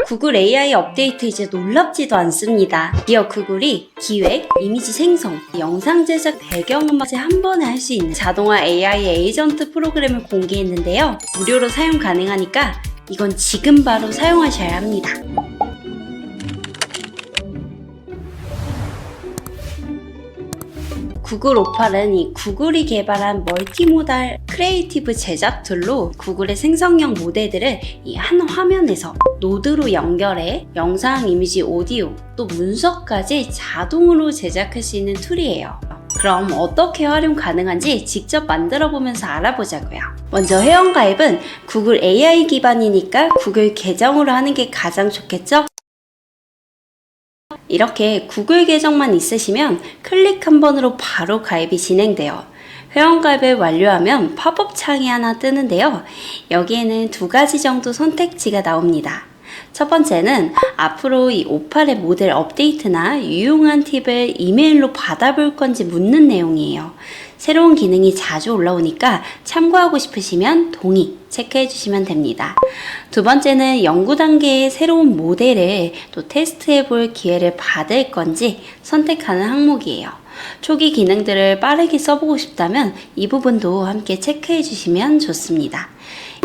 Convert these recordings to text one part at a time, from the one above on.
구글 AI 업데이트 이제 놀랍지도 않습니다. 이어 구글이 기획, 이미지 생성, 영상 제작, 배경음악을 한 번에 할 수 있는 자동화 AI 에이전트 프로그램을 공개했는데요. 무료로 사용 가능하니까 이건 지금 바로 사용하셔야 합니다. 구글 오팔은 이 구글이 개발한 멀티모달 크리에이티브 제작 툴로 구글의 생성형 모델들을 이 한 화면에서 노드로 연결해 영상, 이미지, 오디오, 또 문서까지 자동으로 제작할 수 있는 툴이에요. 그럼 어떻게 활용 가능한지 직접 만들어 보면서 알아보자고요. 먼저 회원가입은 구글 AI 기반이니까 구글 계정으로 하는 게 가장 좋겠죠? 이렇게 구글 계정만 있으시면 클릭 한 번으로 바로 가입이 진행돼요. 회원가입을 완료하면 팝업 창이 하나 뜨는데요. 여기에는 두 가지 정도 선택지가 나옵니다. 첫 번째는 앞으로 이 오팔의 모델 업데이트나 유용한 팁을 이메일로 받아볼 건지 묻는 내용이에요. 새로운 기능이 자주 올라오니까 참고하고 싶으시면 동의 체크해 주시면 됩니다. 두 번째는 연구 단계의 새로운 모델을 또 테스트해 볼 기회를 받을 건지 선택하는 항목이에요. 초기 기능들을 빠르게 써보고 싶다면 이 부분도 함께 체크해 주시면 좋습니다.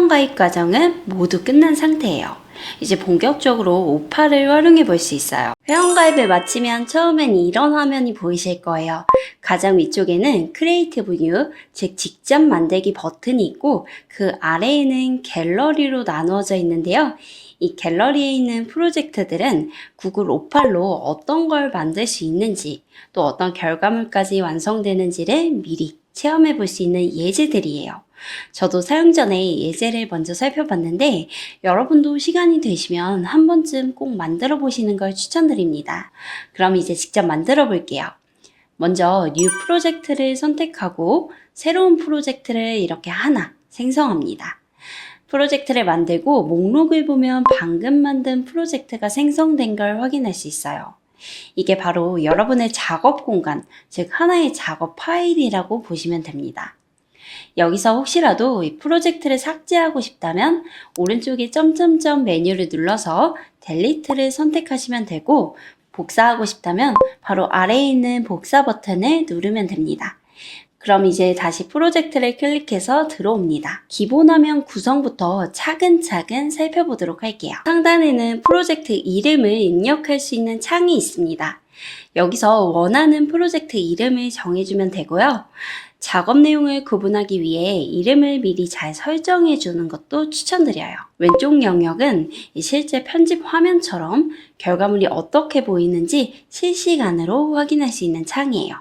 가입 과정은 모두 끝난 상태예요. 이제 본격적으로 오팔을 활용해 볼 수 있어요. 회원가입을 마치면 처음엔 이런 화면이 보이실 거예요. 가장 위쪽에는 크리에이티브 뉴, 즉 직접 만들기 버튼이 있고 그 아래에는 갤러리로 나누어져 있는데요. 이 갤러리에 있는 프로젝트들은 구글 오팔로 어떤 걸 만들 수 있는지 또 어떤 결과물까지 완성되는지를 미리 체험해 볼 수 있는 예제들이에요. 저도 사용 전에 예제를 먼저 살펴봤는데 여러분도 시간이 되시면 한 번쯤 꼭 만들어 보시는 걸 추천드립니다. 그럼 이제 직접 만들어 볼게요. 먼저 뉴 프로젝트를 선택하고 새로운 프로젝트를 이렇게 하나 생성합니다. 프로젝트를 만들고 목록을 보면 방금 만든 프로젝트가 생성된 걸 확인할 수 있어요. 이게 바로 여러분의 작업 공간, 즉 하나의 작업 파일이라고 보시면 됩니다. 여기서 혹시라도 이 프로젝트를 삭제하고 싶다면 오른쪽에 점점점 메뉴를 눌러서 델리트를 선택하시면 되고 복사하고 싶다면 바로 아래에 있는 복사 버튼을 누르면 됩니다. 그럼 이제 다시 프로젝트를 클릭해서 들어옵니다. 기본 화면 구성부터 차근차근 살펴보도록 할게요. 상단에는 프로젝트 이름을 입력할 수 있는 창이 있습니다. 여기서 원하는 프로젝트 이름을 정해주면 되고요. 작업 내용을 구분하기 위해 이름을 미리 잘 설정해 주는 것도 추천드려요. 왼쪽 영역은 실제 편집 화면처럼 결과물이 어떻게 보이는지 실시간으로 확인할 수 있는 창이에요.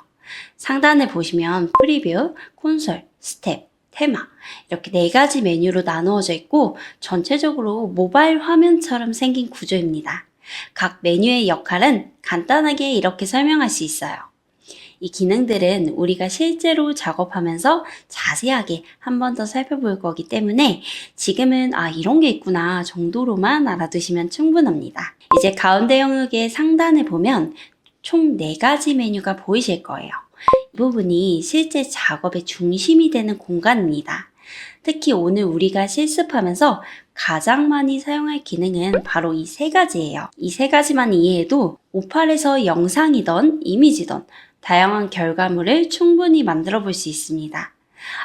상단을 보시면 프리뷰, 콘솔, 스텝, 테마 이렇게 4가지 메뉴로 나누어져 있고 전체적으로 모바일 화면처럼 생긴 구조입니다. 각 메뉴의 역할은 간단하게 이렇게 설명할 수 있어요. 이 기능들은 우리가 실제로 작업하면서 자세하게 한 번 더 살펴볼 거기 때문에 지금은 이런 게 있구나 정도로만 알아두시면 충분합니다. 이제 가운데 영역의 상단에 보면 총 4가지 메뉴가 보이실 거예요. 이 부분이 실제 작업의 중심이 되는 공간입니다. 특히 오늘 우리가 실습하면서 가장 많이 사용할 기능은 바로 이 3가지예요. 이 3가지만 이해해도 오팔에서 영상이던 이미지던 다양한 결과물을 충분히 만들어 볼 수 있습니다.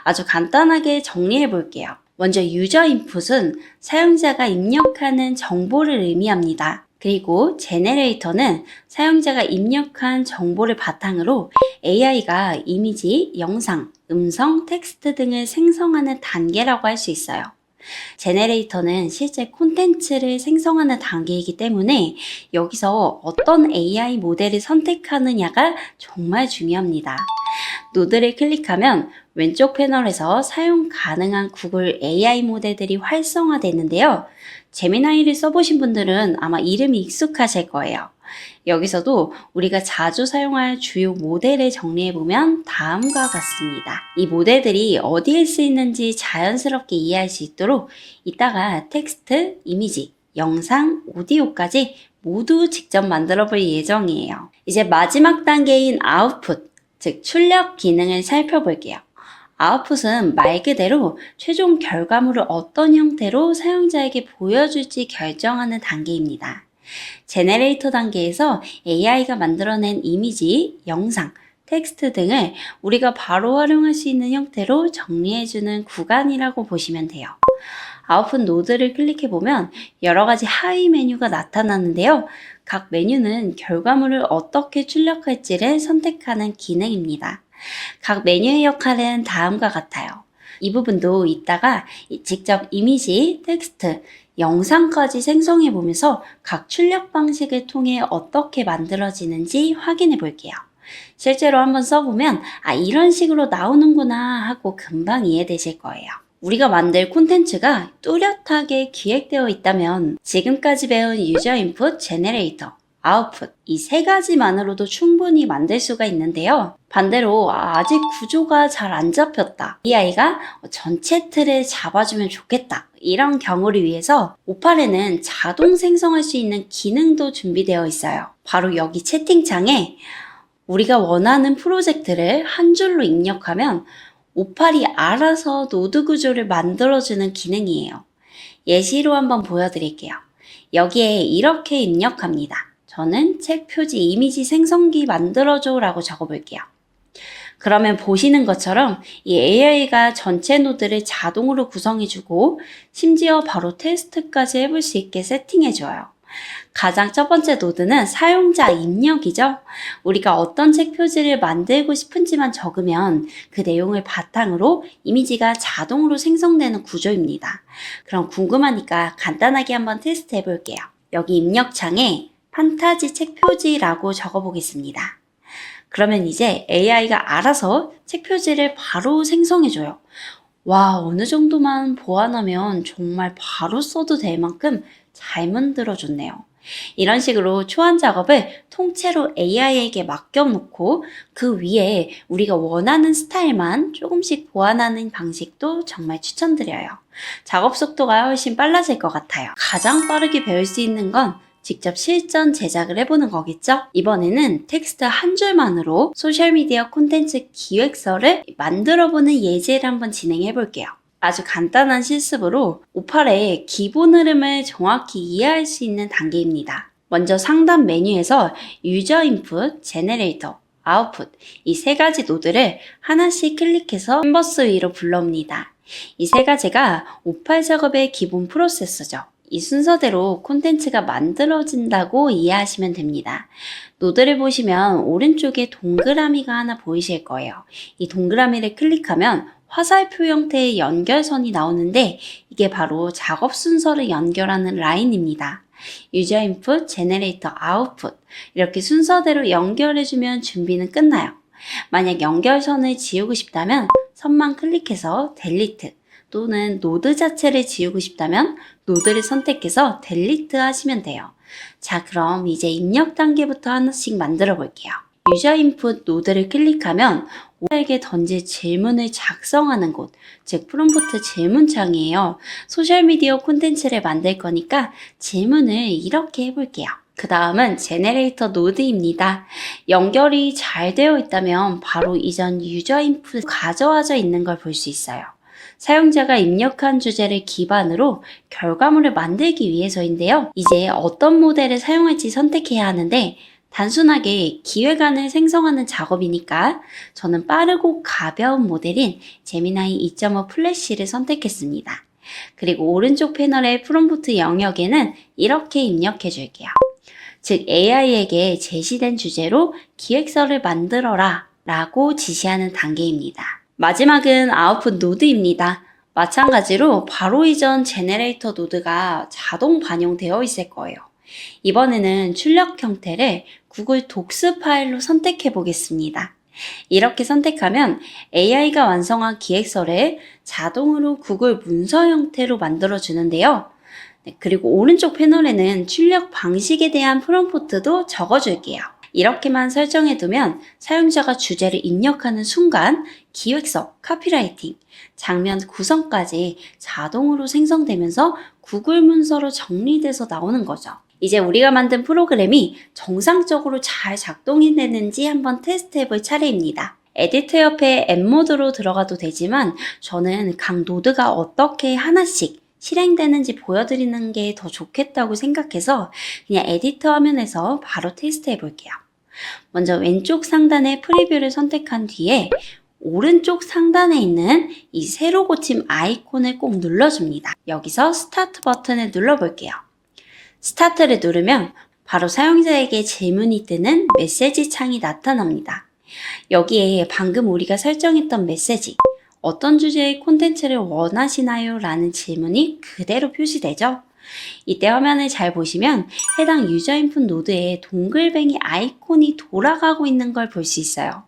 아주 간단하게 정리해 볼게요. 먼저 유저 인풋은 사용자가 입력하는 정보를 의미합니다. 그리고 제네레이터는 사용자가 입력한 정보를 바탕으로 AI가 이미지, 영상, 음성, 텍스트 등을 생성하는 단계라고 할 수 있어요. 제네레이터는 실제 콘텐츠를 생성하는 단계이기 때문에 여기서 어떤 AI 모델을 선택하느냐가 정말 중요합니다. 노드를 클릭하면 왼쪽 패널에서 사용 가능한 구글 AI 모델들이 활성화되는데요. 제미나이를 써보신 분들은 아마 이름이 익숙하실 거예요. 여기서도 우리가 자주 사용할 주요 모델을 정리해보면 다음과 같습니다. 이 모델들이 어디에 쓰이는지 자연스럽게 이해할 수 있도록 이따가 텍스트, 이미지, 영상, 오디오까지 모두 직접 만들어 볼 예정이에요. 이제 마지막 단계인 아웃풋, 즉 출력 기능을 살펴볼게요. 아웃풋은 말 그대로 최종 결과물을 어떤 형태로 사용자에게 보여줄지 결정하는 단계입니다. 제네레이터 단계에서 AI가 만들어낸 이미지, 영상, 텍스트 등을 우리가 바로 활용할 수 있는 형태로 정리해주는 구간이라고 보시면 돼요. 아웃풋 노드를 클릭해보면 여러 가지 하위 메뉴가 나타나는데요. 각 메뉴는 결과물을 어떻게 출력할지를 선택하는 기능입니다. 각 메뉴의 역할은 다음과 같아요. 이 부분도 이따가 직접 이미지, 텍스트, 영상까지 생성해 보면서 각 출력 방식을 통해 어떻게 만들어지는지 확인해 볼게요. 실제로 한번 써보면 이런 식으로 나오는구나 하고 금방 이해되실 거예요. 우리가 만들 콘텐츠가 뚜렷하게 기획되어 있다면 지금까지 배운 유저 인풋, 제네레이터, 아웃풋 이 세 가지만으로도 충분히 만들 수가 있는데요. 반대로 아직 구조가 잘 안 잡혔다. AI가 전체 틀을 잡아주면 좋겠다. 이런 경우를 위해서 오팔에는 자동 생성할 수 있는 기능도 준비되어 있어요. 바로 여기 채팅창에 우리가 원하는 프로젝트를 한 줄로 입력하면 오팔이 알아서 노드 구조를 만들어주는 기능이에요. 예시로 한번 보여드릴게요. 여기에 이렇게 입력합니다. 저는 책 표지 이미지 생성기 만들어줘 라고 적어볼게요. 그러면 보시는 것처럼 이 AI가 전체 노드를 자동으로 구성해주고 심지어 바로 테스트까지 해볼 수 있게 세팅해줘요. 가장 첫 번째 노드는 사용자 입력이죠. 우리가 어떤 책 표지를 만들고 싶은지만 적으면 그 내용을 바탕으로 이미지가 자동으로 생성되는 구조입니다. 그럼 궁금하니까 간단하게 한번 테스트 해볼게요. 여기 입력창에 판타지 책 표지라고 적어보겠습니다. 그러면 이제 AI가 알아서 책 표지를 바로 생성해줘요. 와, 어느 정도만 보완하면 정말 바로 써도 될 만큼 잘 만들어줬네요. 이런 식으로 초안 작업을 통째로 AI에게 맡겨놓고 그 위에 우리가 원하는 스타일만 조금씩 보완하는 방식도 정말 추천드려요. 작업 속도가 훨씬 빨라질 것 같아요. 가장 빠르게 배울 수 있는 건 직접 실전 제작을 해보는 거겠죠? 이번에는 텍스트 한 줄만으로 소셜미디어 콘텐츠 기획서를 만들어보는 예제를 한번 진행해 볼게요. 아주 간단한 실습으로 오팔의 기본 흐름을 정확히 이해할 수 있는 단계입니다. 먼저 상단 메뉴에서 유저 인풋, 제네레이터, 아웃풋 이 세 가지 노드를 하나씩 클릭해서 캔버스 위로 불러옵니다. 이 세 가지가 오팔 작업의 기본 프로세스죠. 이 순서대로 콘텐츠가 만들어진다고 이해하시면 됩니다. 노드를 보시면 오른쪽에 동그라미가 하나 보이실 거예요. 이 동그라미를 클릭하면 화살표 형태의 연결선이 나오는데 이게 바로 작업 순서를 연결하는 라인입니다. 유저 인풋, 제네레이터, 아웃풋 이렇게 순서대로 연결해주면 준비는 끝나요. 만약 연결선을 지우고 싶다면 선만 클릭해서 델리트 또는 노드 자체를 지우고 싶다면 노드를 선택해서 델리트 하시면 돼요. 자, 그럼 이제 입력 단계부터 하나씩 만들어 볼게요. 유저 인풋 노드를 클릭하면 오팔에게 던질 질문을 작성하는 곳, 즉 프롬프트 질문창이에요. 소셜미디어 콘텐츠를 만들 거니까 질문을 이렇게 해볼게요. 그 다음은 제네레이터 노드입니다. 연결이 잘 되어 있다면 바로 이전 유저 인풋 가져와져 있는 걸 볼 수 있어요. 사용자가 입력한 주제를 기반으로 결과물을 만들기 위해서인데요. 이제 어떤 모델을 사용할지 선택해야 하는데 단순하게 기획안을 생성하는 작업이니까 저는 빠르고 가벼운 모델인 제미나이 2.5 플래시를 선택했습니다. 그리고 오른쪽 패널의 프롬프트 영역에는 이렇게 입력해 줄게요. 즉 AI에게 제시된 주제로 기획서를 만들어라 라고 지시하는 단계입니다. 마지막은 아웃풋 노드입니다. 마찬가지로 바로 이전 제네레이터 노드가 자동 반영되어 있을 거예요. 이번에는 출력 형태를 구글 독스 파일로 선택해 보겠습니다. 이렇게 선택하면 AI가 완성한 기획서를 자동으로 구글 문서 형태로 만들어 주는데요. 그리고 오른쪽 패널에는 출력 방식에 대한 프롬프트도 적어줄게요. 이렇게만 설정해두면 사용자가 주제를 입력하는 순간 기획서, 카피라이팅, 장면 구성까지 자동으로 생성되면서 구글 문서로 정리돼서 나오는 거죠. 이제 우리가 만든 프로그램이 정상적으로 잘 작동이 되는지 한번 테스트 해볼 차례입니다. 에디터 옆에 앱 모드로 들어가도 되지만 저는 각 노드가 어떻게 하나씩 실행되는지 보여드리는 게 더 좋겠다고 생각해서 그냥 에디터 화면에서 바로 테스트 해볼게요. 먼저 왼쪽 상단의 프리뷰를 선택한 뒤에 오른쪽 상단에 있는 이 새로 고침 아이콘을 꼭 눌러줍니다. 여기서 스타트 버튼을 눌러볼게요. 스타트를 누르면 바로 사용자에게 질문이 뜨는 메시지 창이 나타납니다. 여기에 방금 우리가 설정했던 메시지, 어떤 주제의 콘텐츠를 원하시나요? 라는 질문이 그대로 표시되죠. 이때 화면을 잘 보시면 해당 유저 인풋 노드에 동글뱅이 아이콘이 돌아가고 있는 걸 볼 수 있어요.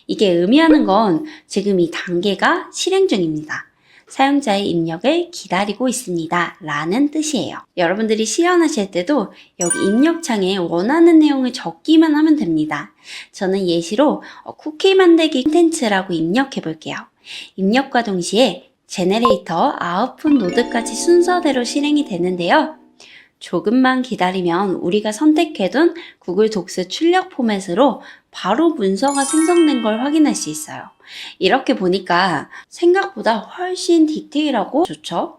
이게 의미하는 건 지금 이 단계가 실행 중입니다. 사용자의 입력을 기다리고 있습니다. 라는 뜻이에요. 여러분들이 시연하실 때도 여기 입력창에 원하는 내용을 적기만 하면 됩니다. 저는 예시로 쿠키 만들기 콘텐츠라고 입력해 볼게요. 입력과 동시에 제네레이터 아웃풋 노드까지 순서대로 실행이 되는데요. 조금만 기다리면 우리가 선택해둔 구글 독스 출력 포맷으로 바로 문서가 생성된 걸 확인할 수 있어요. 이렇게 보니까 생각보다 훨씬 디테일하고 좋죠?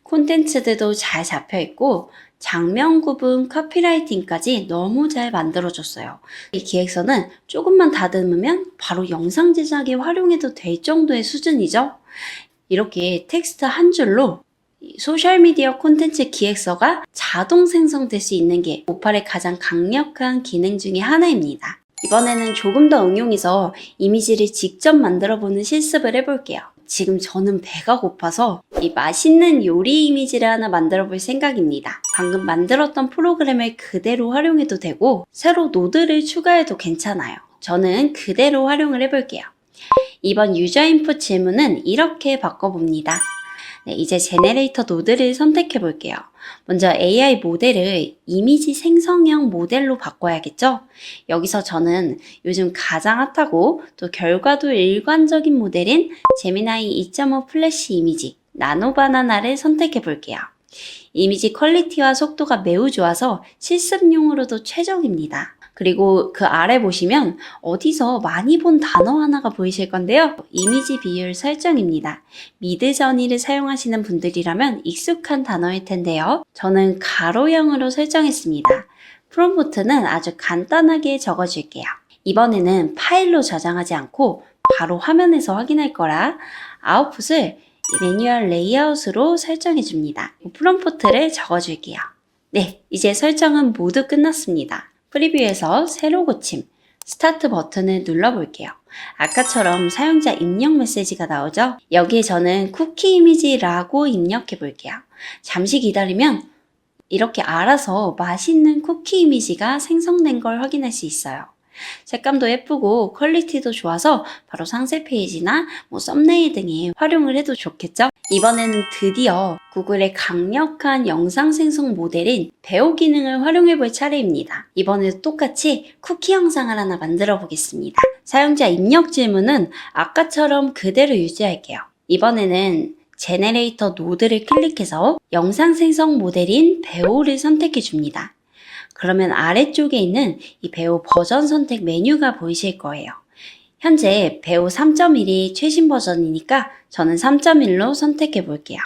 콘텐츠들도 잘 잡혀있고 장면 구분, 커피라이팅까지 너무 잘 만들어졌어요. 이 기획서는 조금만 다듬으면 바로 영상 제작에 활용해도 될 정도의 수준이죠? 이렇게 텍스트 한 줄로 소셜미디어 콘텐츠 기획서가 자동 생성될 수 있는 게 모팔의 가장 강력한 기능 중에 하나입니다. 이번에는 조금 더 응용해서 이미지를 직접 만들어보는 실습을 해볼게요. 지금 저는 배가 고파서 이 맛있는 요리 이미지를 하나 만들어 볼 생각입니다. 방금 만들었던 프로그램을 그대로 활용해도 되고 새로 노드를 추가해도 괜찮아요. 저는 그대로 활용을 해볼게요. 이번 유저 인풋 질문은 이렇게 바꿔봅니다. 네, 이제 제네레이터 노드를 선택해 볼게요. 먼저 AI 모델을 이미지 생성형 모델로 바꿔야겠죠? 여기서 저는 요즘 가장 핫하고 또 결과도 일관적인 모델인 제미나이 2.5 플래시 이미지 나노바나나를 선택해 볼게요. 이미지 퀄리티와 속도가 매우 좋아서 실습용으로도 최적입니다. 그리고 그 아래 보시면 어디서 많이 본 단어 하나가 보이실 건데요. 이미지 비율 설정입니다. 미드저니를 사용하시는 분들이라면 익숙한 단어일 텐데요. 저는 가로형으로 설정했습니다. 프롬프트는 아주 간단하게 적어줄게요. 이번에는 파일로 저장하지 않고 바로 화면에서 확인할 거라 아웃풋을 매뉴얼 레이아웃으로 설정해 줍니다. 프롬프트를 적어줄게요. 네, 이제 설정은 모두 끝났습니다. 프리뷰에서 새로 고침, 스타트 버튼을 눌러볼게요. 아까처럼 사용자 입력 메시지가 나오죠? 여기에 저는 쿠키 이미지라고 입력해 볼게요. 잠시 기다리면 이렇게 알아서 맛있는 쿠키 이미지가 생성된 걸 확인할 수 있어요. 색감도 예쁘고 퀄리티도 좋아서 바로 상세 페이지나 썸네일 등에 활용을 해도 좋겠죠? 이번에는 드디어 구글의 강력한 영상 생성 모델인 배우 기능을 활용해 볼 차례입니다. 이번에도 똑같이 쿠키 영상을 하나 만들어 보겠습니다. 사용자 입력 질문은 아까처럼 그대로 유지할게요. 이번에는 제네레이터 노드를 클릭해서 영상 생성 모델인 배우를 선택해 줍니다. 그러면 아래쪽에 있는 이 배우 버전 선택 메뉴가 보이실 거예요. 현재 배우 3.1이 최신 버전이니까 저는 3.1로 선택해 볼게요.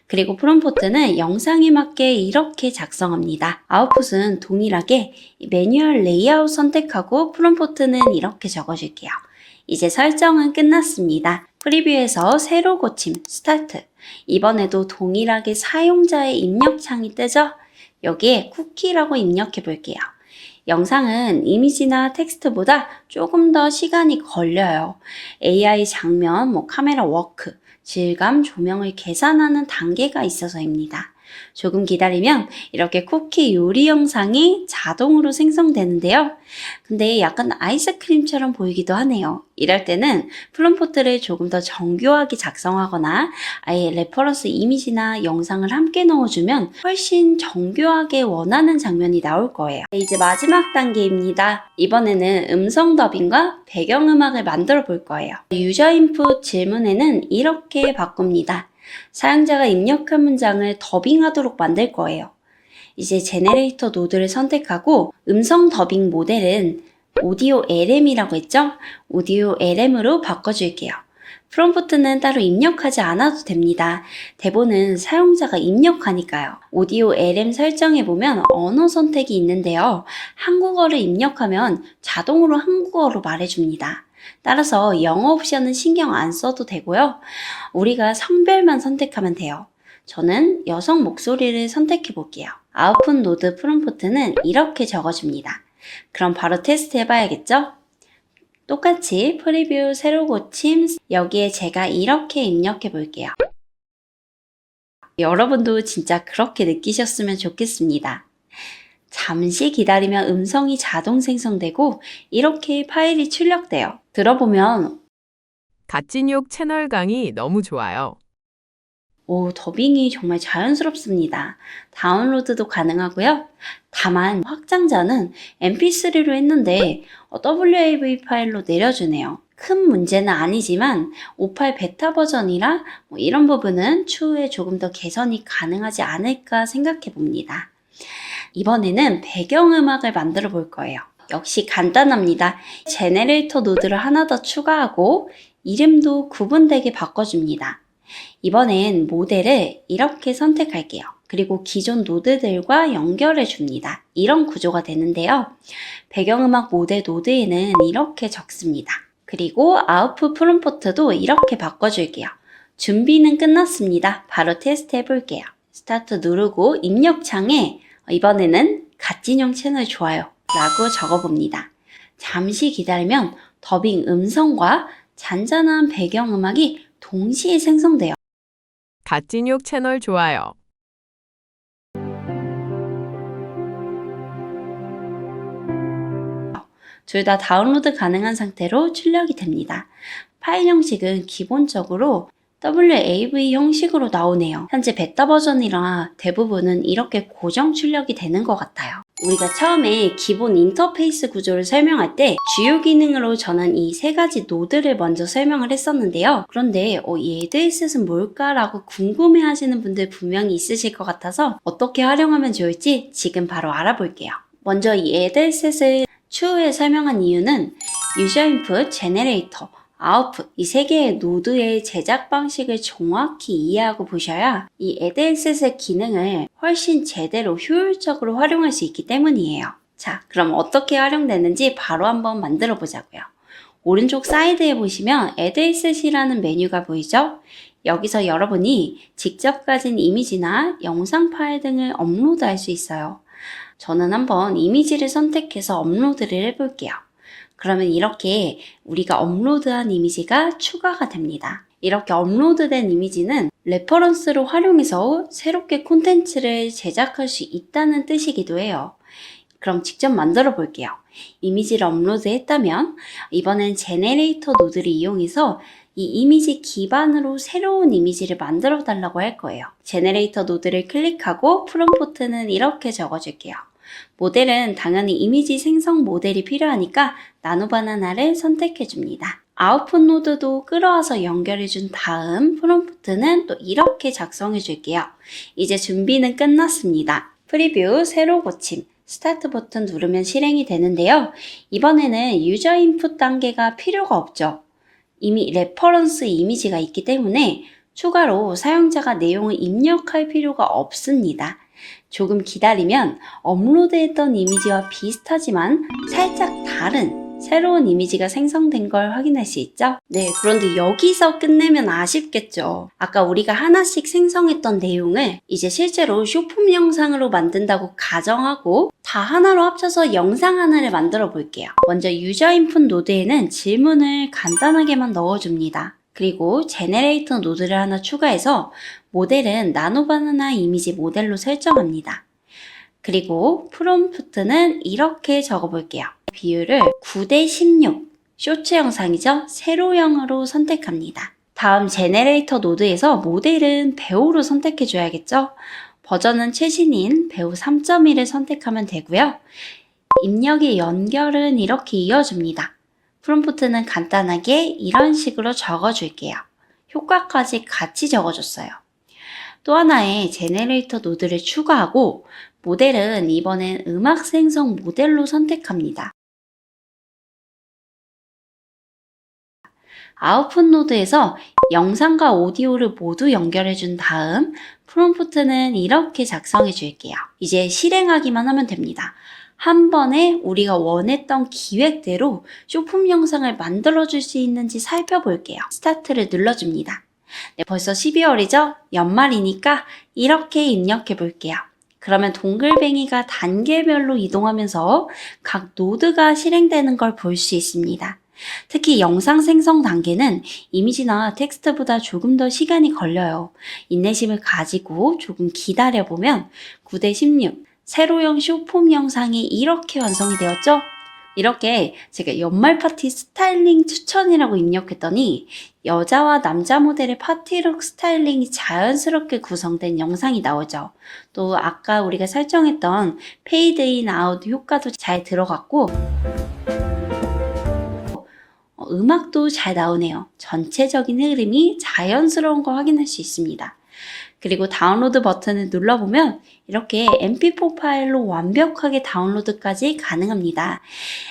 그리고 프롬프트는 영상에 맞게 이렇게 작성합니다. 아웃풋은 동일하게 매뉴얼 레이아웃 선택하고 프롬프트는 이렇게 적어줄게요. 이제 설정은 끝났습니다. 프리뷰에서 새로 고침, 스타트. 이번에도 동일하게 사용자의 입력창이 뜨죠? 여기에 쿠키라고 입력해 볼게요. 영상은 이미지나 텍스트보다 조금 더 시간이 걸려요. AI 장면, 카메라 워크, 질감, 조명을 계산하는 단계가 있어서입니다. 조금 기다리면 이렇게 쿠키 요리 영상이 자동으로 생성되는데요. 근데 약간 아이스크림처럼 보이기도 하네요. 이럴 때는 프롬프트를 조금 더 정교하게 작성하거나 아예 레퍼런스 이미지나 영상을 함께 넣어주면 훨씬 정교하게 원하는 장면이 나올 거예요. 이제 마지막 단계입니다. 이번에는 음성 더빙과 배경음악을 만들어 볼 거예요. 유저 인풋 질문에는 이렇게 바꿉니다. 사용자가 입력한 문장을 더빙하도록 만들 거예요. 이제 제네레이터 노드를 선택하고 음성 더빙 모델은 오디오 LM이라고 했죠? 오디오 LM으로 바꿔줄게요. 프롬프트는 따로 입력하지 않아도 됩니다. 대본은 사용자가 입력하니까요. 오디오 LM 설정에 보면 언어 선택이 있는데요. 한국어를 입력하면 자동으로 한국어로 말해줍니다. 따라서 영어 옵션은 신경 안 써도 되고요. 우리가 성별만 선택하면 돼요. 저는 여성 목소리를 선택해 볼게요. 아웃풋 노드 프롬프트는 이렇게 적어줍니다. 그럼 바로 테스트 해봐야겠죠? 똑같이 프리뷰 새로 고침 여기에 제가 이렇게 입력해 볼게요. 여러분도 진짜 그렇게 느끼셨으면 좋겠습니다. 잠시 기다리면 음성이 자동 생성되고 이렇게 파일이 출력돼요. 들어보면 갓진욕 채널 강의 너무 좋아요. 더빙이 정말 자연스럽습니다. 다운로드도 가능하고요. 다만 확장자는 mp3로 했는데 WAV 파일로 내려주네요. 큰 문제는 아니지만 5.8 베타 버전이라 이런 부분은 추후에 조금 더 개선이 가능하지 않을까 생각해 봅니다. 이번에는 배경음악을 만들어 볼 거예요. 역시 간단합니다. 제네레이터 노드를 하나 더 추가하고 이름도 구분되게 바꿔줍니다. 이번엔 모델을 이렇게 선택할게요. 그리고 기존 노드들과 연결해 줍니다. 이런 구조가 되는데요. 배경음악 모델 노드에는 이렇게 적습니다. 그리고 아웃풋 프롬프트도 이렇게 바꿔줄게요. 준비는 끝났습니다. 바로 테스트 해볼게요. 스타트 누르고 입력창에 이번에는 갓진용 채널 좋아요 라고 적어봅니다. 잠시 기다리면 더빙 음성과 잔잔한 배경음악이 동시에 생성돼요. 갓진욕 채널 좋아요. 둘 다 다운로드 가능한 상태로 출력이 됩니다. 파일 형식은 기본적으로 WAV 형식으로 나오네요. 현재 베타 버전이라 대부분은 이렇게 고정 출력이 되는 것 같아요. 우리가 처음에 기본 인터페이스 구조를 설명할 때 주요 기능으로 저는 이 세 가지 노드를 먼저 설명을 했었는데요. 그런데 이 애드셋은 뭘까라고 궁금해 하시는 분들 분명히 있으실 것 같아서 어떻게 활용하면 좋을지 지금 바로 알아볼게요. 먼저 이 애드셋을 추후에 설명한 이유는 유저 인풋, 제네레이터, 아웃풋 이 세 개의 노드의 제작 방식을 정확히 이해하고 보셔야 이 애드셋의 기능을 훨씬 제대로 효율적으로 활용할 수 있기 때문이에요. 자, 그럼 어떻게 활용되는지 바로 한번 만들어 보자고요. 오른쪽 사이드에 보시면 애드셋이라는 메뉴가 보이죠? 여기서 여러분이 직접 가진 이미지나 영상 파일 등을 업로드할 수 있어요. 저는 한번 이미지를 선택해서 업로드를 해볼게요. 그러면 이렇게 우리가 업로드한 이미지가 추가가 됩니다. 이렇게 업로드된 이미지는 레퍼런스로 활용해서 새롭게 콘텐츠를 제작할 수 있다는 뜻이기도 해요. 그럼 직접 만들어 볼게요. 이미지를 업로드했다면 이번엔 제네레이터 노드를 이용해서 이 이미지 기반으로 새로운 이미지를 만들어 달라고 할 거예요. 제네레이터 노드를 클릭하고 프롬프트는 이렇게 적어줄게요. 모델은 당연히 이미지 생성 모델이 필요하니까 나노바나나를 선택해 줍니다. 아웃풋 노드도 끌어와서 연결해 준 다음 프롬프트는 또 이렇게 작성해 줄게요. 이제 준비는 끝났습니다. 프리뷰 새로 고침 스타트 버튼 누르면 실행이 되는데요. 이번에는 유저 인풋 단계가 필요가 없죠. 이미 레퍼런스 이미지가 있기 때문에 추가로 사용자가 내용을 입력할 필요가 없습니다. 조금 기다리면 업로드했던 이미지와 비슷하지만 살짝 다른 새로운 이미지가 생성된 걸 확인할 수 있죠? 네, 그런데 여기서 끝내면 아쉽겠죠. 아까 우리가 하나씩 생성했던 내용을 이제 실제로 쇼폼 영상으로 만든다고 가정하고 다 하나로 합쳐서 영상 하나를 만들어 볼게요. 먼저 유저 인풋 노드에는 질문을 간단하게만 넣어줍니다. 그리고 제네레이터 노드를 하나 추가해서 모델은 나노바나나 이미지 모델로 설정합니다. 그리고 프롬프트는 이렇게 적어볼게요. 비율을 9:16 쇼츠 영상이죠? 세로형으로 선택합니다. 다음 제네레이터 노드에서 모델은 배우로 선택해 줘야겠죠? 버전은 최신인 배우 3.1을 선택하면 되고요. 입력의 연결은 이렇게 이어줍니다. 프롬프트는 간단하게 이런 식으로 적어줄게요. 효과까지 같이 적어줬어요. 또 하나의 제네레이터 노드를 추가하고 모델은 이번엔 음악 생성 모델로 선택합니다. 아웃풋 노드에서 영상과 오디오를 모두 연결해 준 다음 프롬프트는 이렇게 작성해 줄게요. 이제 실행하기만 하면 됩니다. 한 번에 우리가 원했던 기획대로 쇼폼 영상을 만들어 줄 수 있는지 살펴볼게요. 스타트를 눌러줍니다. 네, 벌써 12월이죠? 연말이니까 이렇게 입력해 볼게요. 그러면 동글뱅이가 단계별로 이동하면서 각 노드가 실행되는 걸 볼 수 있습니다. 특히 영상 생성 단계는 이미지나 텍스트보다 조금 더 시간이 걸려요. 인내심을 가지고 조금 기다려보면 9:16 세로형 쇼폼 영상이 이렇게 완성이 되었죠? 이렇게 제가 연말 파티 스타일링 추천이라고 입력했더니 여자와 남자 모델의 파티룩 스타일링이 자연스럽게 구성된 영상이 나오죠. 또 아까 우리가 설정했던 페이드 인 아웃 효과도 잘 들어갔고 음악도 잘 나오네요. 전체적인 흐름이 자연스러운 걸 확인할 수 있습니다. 그리고 다운로드 버튼을 눌러보면 이렇게 mp4 파일로 완벽하게 다운로드까지 가능합니다.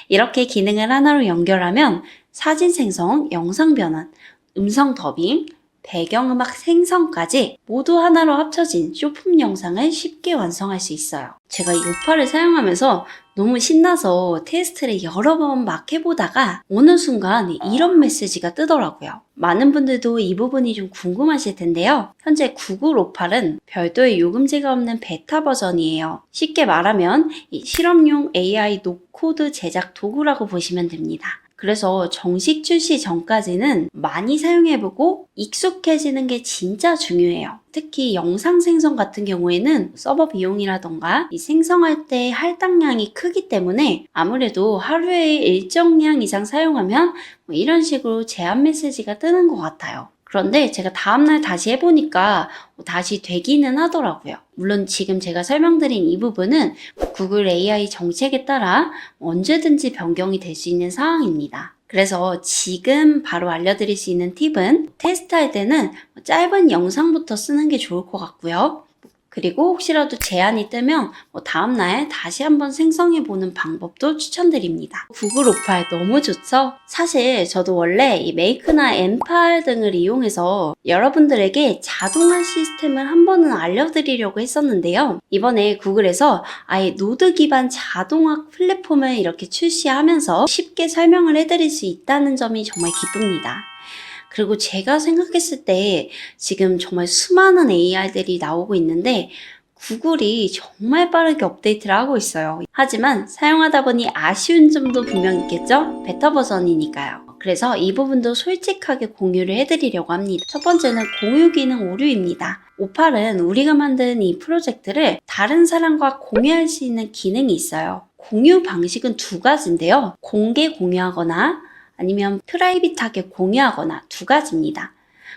이렇게 기능을 하나로 연결하면 사진 생성, 영상 변환, 음성 더빙, 배경음악 생성까지 모두 하나로 합쳐진 쇼폼 영상을 쉽게 완성할 수 있어요. 제가 이 요파를 사용하면서 너무 신나서 테스트를 여러 번 막 해보다가 어느 순간 이런 메시지가 뜨더라고요. 많은 분들도 이 부분이 좀 궁금하실 텐데요. 현재 구글 오팔은 별도의 요금제가 없는 베타 버전이에요. 쉽게 말하면 이 실험용 AI 노코드 제작 도구라고 보시면 됩니다. 그래서 정식 출시 전까지는 많이 사용해보고 익숙해지는 게 진짜 중요해요. 특히 영상 생성 같은 경우에는 서버 비용이라던가 이 생성할 때 할당량이 크기 때문에 아무래도 하루에 일정량 이상 사용하면 이런 식으로 제한 메시지가 뜨는 것 같아요. 그런데 제가 다음날 다시 해보니까 다시 되기는 하더라고요. 물론 지금 제가 설명드린 이 부분은 구글 AI 정책에 따라 언제든지 변경이 될 수 있는 상황입니다. 그래서 지금 바로 알려드릴 수 있는 팁은 테스트할 때는 짧은 영상부터 쓰는 게 좋을 것 같고요. 그리고 혹시라도 제한이 뜨면 다음날 다시 한번 생성해보는 방법도 추천드립니다. 구글 오팔 너무 좋죠? 사실 저도 원래 이 메이크나 엠팔 등을 이용해서 여러분들에게 자동화 시스템을 한 번은 알려드리려고 했었는데요. 이번에 구글에서 아예 노드 기반 자동화 플랫폼을 이렇게 출시하면서 쉽게 설명을 해드릴 수 있다는 점이 정말 기쁩니다. 그리고 제가 생각했을 때 지금 정말 수많은 AI들이 나오고 있는데 구글이 정말 빠르게 업데이트를 하고 있어요. 하지만 사용하다 보니 아쉬운 점도 분명 있겠죠? 베타 버전이니까요. 그래서 이 부분도 솔직하게 공유를 해드리려고 합니다. 첫 번째는 공유 기능 오류입니다. 오팔은 우리가 만든 이 프로젝트를 다른 사람과 공유할 수 있는 기능이 있어요. 공유 방식은 두 가지인데요. 공개 공유하거나 아니면 프라이빗하게 공유하거나 두 가지입니다.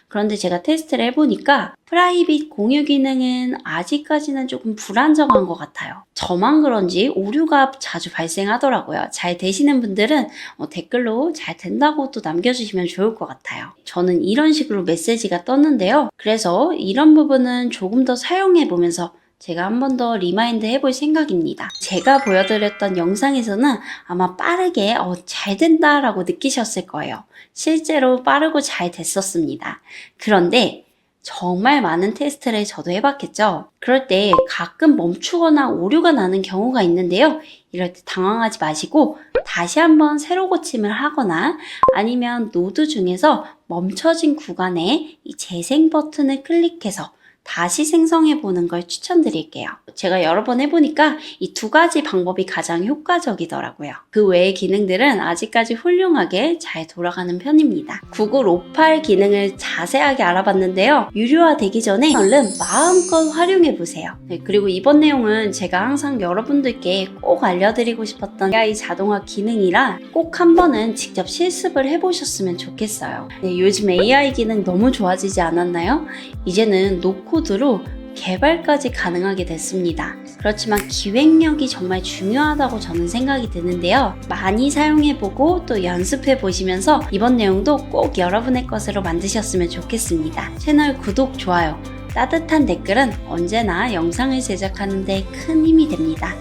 그런데 제가 테스트를 해보니까 프라이빗 공유 기능은 아직까지는 조금 불안정한 것 같아요. 저만 그런지 오류가 자주 발생하더라고요. 잘 되시는 분들은 댓글로 잘 된다고 또 남겨주시면 좋을 것 같아요. 저는 이런 식으로 메시지가 떴는데요. 그래서 이런 부분은 조금 더 사용해보면서 제가 한 번 더 리마인드 해볼 생각입니다. 제가 보여드렸던 영상에서는 아마 빠르게 잘 된다라고 느끼셨을 거예요. 실제로 빠르고 잘 됐었습니다. 그런데 정말 많은 테스트를 저도 해봤겠죠. 그럴 때 가끔 멈추거나 오류가 나는 경우가 있는데요. 이럴 때 당황하지 마시고 다시 한번 새로 고침을 하거나 아니면 노드 중에서 멈춰진 구간에 이 재생 버튼을 클릭해서 다시 생성해 보는 걸 추천드릴게요. 제가 여러 번 해보니까 이 두 가지 방법이 가장 효과적이더라고요. 그 외의 기능들은 아직까지 훌륭하게 잘 돌아가는 편입니다. 구글 오팔 기능을 자세하게 알아봤는데요. 유료화 되기 전에 얼른 마음껏 활용해 보세요. 그리고 이번 내용은 제가 항상 여러분들께 꼭 알려드리고 싶었던 AI 자동화 기능이라 꼭 한 번은 직접 실습을 해보셨으면 좋겠어요. 요즘 AI 기능 너무 좋아지지 않았나요? 이제는 노코드로 개발까지 가능하게 됐습니다. 그렇지만 기획력이 정말 중요하다고 저는 생각이 드는데요. 많이 사용해보고 또 연습해보시면서 이번 내용도 꼭 여러분의 것으로 만드셨으면 좋겠습니다. 채널 구독, 좋아요, 따뜻한 댓글은 언제나 영상을 제작하는 데 큰 힘이 됩니다.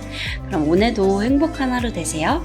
그럼 오늘도 행복한 하루 되세요.